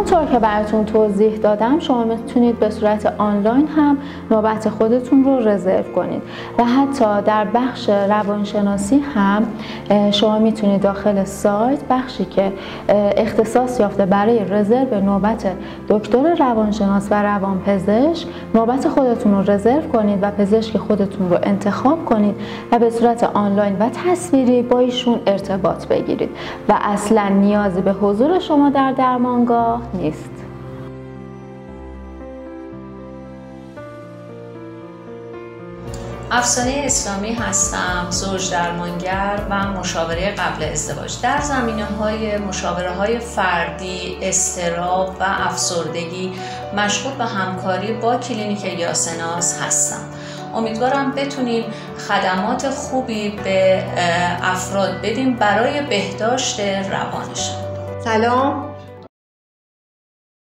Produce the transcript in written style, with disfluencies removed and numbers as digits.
همونطور که براتون توضیح دادم شما میتونید به صورت آنلاین هم نوبت خودتون رو رزرو کنید و حتی در بخش روانشناسی هم شما میتونید داخل سایت بخشی که اختصاص یافته برای رزرو نوبت دکتر روانشناس و روانپزشک نوبت خودتون رو رزرو کنید و پزشک خودتون رو انتخاب کنید و به صورت آنلاین و تصویری با ایشون ارتباط بگیرید و اصلا نیازی به حضور شما در درمانگاه نیست. افسانه اسلامی هستم، زوج درمانگر و مشاوره قبل ازدواج. در زمینه‌های مشاوره‌های فردی، اضطراب و افسردگی مشغول به همکاری با کلینیک یاسناس هستم. امیدوارم بتونیم خدمات خوبی به افراد بدیم برای بهداشت روانشان. سلام،